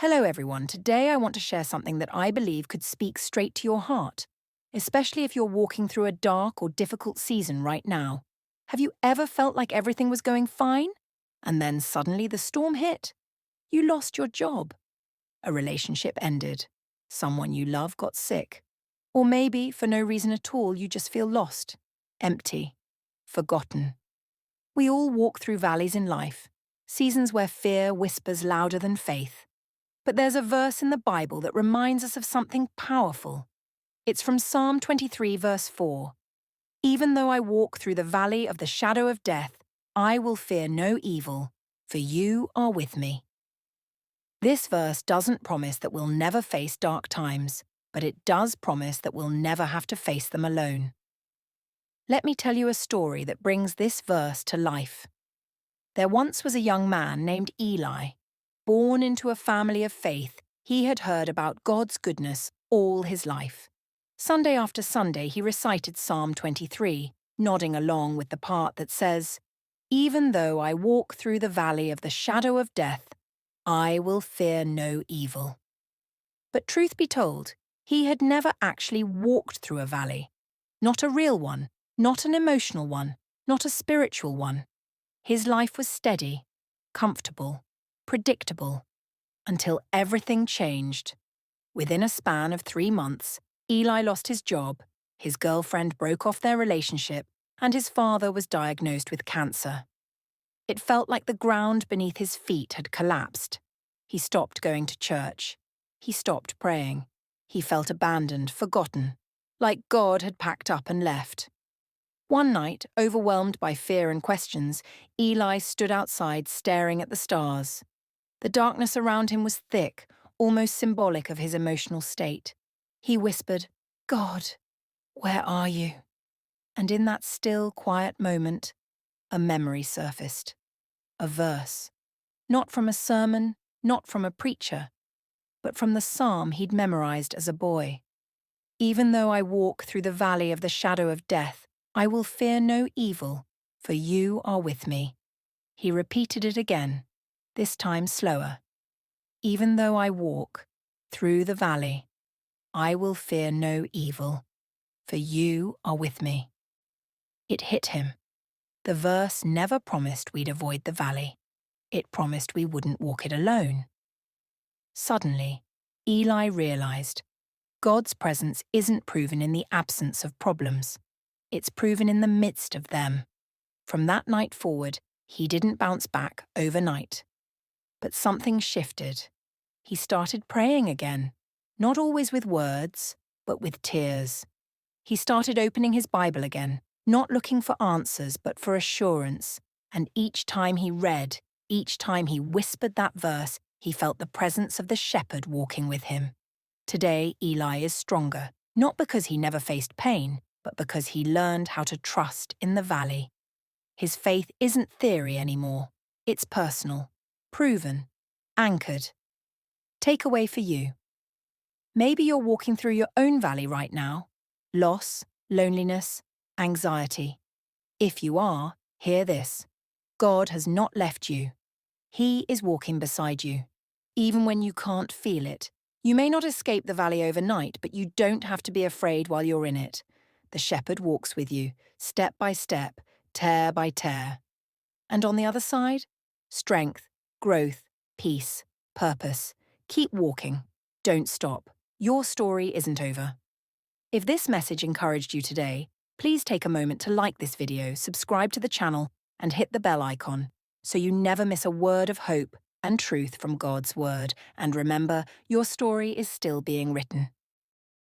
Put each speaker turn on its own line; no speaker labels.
Hello, everyone. Today I want to share something that I believe could speak straight to your heart, especially if you're walking through a dark or difficult season right now. Have you ever felt like everything was going fine? And then suddenly the storm hit? You lost your job. A relationship ended. Someone you love got sick. Or maybe, for no reason at all, you just feel lost, empty, forgotten. We all walk through valleys in life, seasons where fear whispers louder than faith. But there's a verse in the Bible that reminds us of something powerful. It's from Psalm 23, verse 4. Even though I walk through the valley of the shadow of death, I will fear no evil, for you are with me. This verse doesn't promise that we'll never face dark times, but it does promise that we'll never have to face them alone. Let me tell you a story that brings this verse to life. There once was a young man named Eli. Born into a family of faith, he had heard about God's goodness all his life. Sunday after Sunday, he recited Psalm 23, nodding along with the part that says, "Even though I walk through the valley of the shadow of death, I will fear no evil." But truth be told, he had never actually walked through a valley. Not a real one, not an emotional one, not a spiritual one. His life was steady, comfortable, predictable, until everything changed. Within a span of 3 months, Eli lost his job, his girlfriend broke off their relationship, and his father was diagnosed with cancer. It felt like the ground beneath his feet had collapsed. He stopped going to church. He stopped praying. He felt abandoned, forgotten, like God had packed up and left. One night, overwhelmed by fear and questions, Eli stood outside staring at the stars. The darkness around him was thick, almost symbolic of his emotional state. He whispered, "God, where are you?" And in that still, quiet moment, a memory surfaced. A verse. Not from a sermon, not from a preacher, but from the psalm he'd memorized as a boy. "Even though I walk through the valley of the shadow of death, I will fear no evil, for you are with me." He repeated it again, this time slower. "Even though I walk through the valley, I will fear no evil, for you are with me." It hit him. The verse never promised we'd avoid the valley. It promised we wouldn't walk it alone. Suddenly, Eli realized God's presence isn't proven in the absence of problems. It's proven in the midst of them. From that night forward, he didn't bounce back overnight. But something shifted. He started praying again, not always with words, but with tears. He started opening his Bible again, not looking for answers, but for assurance. And each time he read, each time he whispered that verse, he felt the presence of the shepherd walking with him. Today, Eli is stronger, not because he never faced pain, but because he learned how to trust in the valley. His faith isn't theory anymore. It's personal, proven, anchored. Takeaway for you. Maybe you're walking through your own valley right now. Loss, loneliness, anxiety. If you are, hear this. God has not left you. He is walking beside you. Even when you can't feel it. You may not escape the valley overnight, but you don't have to be afraid while you're in it. The shepherd walks with you, step by step, tear by tear. And on the other side, strength, growth, peace, purpose. Keep walking. Don't stop. Your story isn't over. If this message encouraged you today, please take a moment to like this video, subscribe to the channel, and hit the bell icon so you never miss a word of hope and truth from God's word. And remember, your story is still being written.